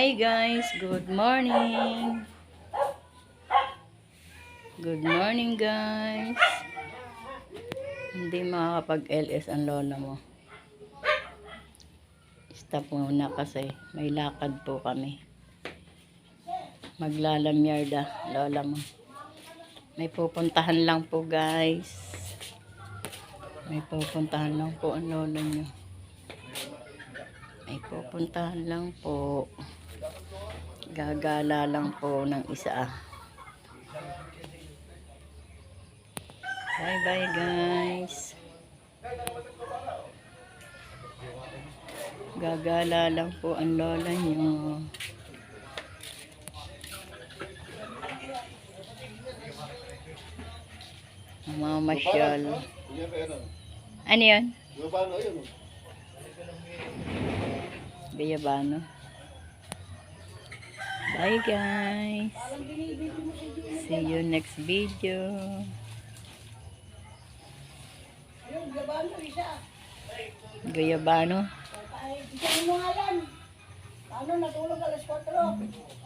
Hi guys, good morning. Good morning guys. Hindi makakapag-LS ang lola mo. Stop muna kasi may lakad po kami. Maglalamyarda lola mo. May pupuntahan lang po guys. May pupuntahan lang po ang lola nyo. May pupuntahan lang po. Gagala lang po ng isa. Bye bye guys. Gagala lang po ang lola nyo. Mamasyal. Ano yun? Bayabano. Bye guys. See you next video. Gayabano. Ay, isa mo nga lang. Ano, natulog alas 4.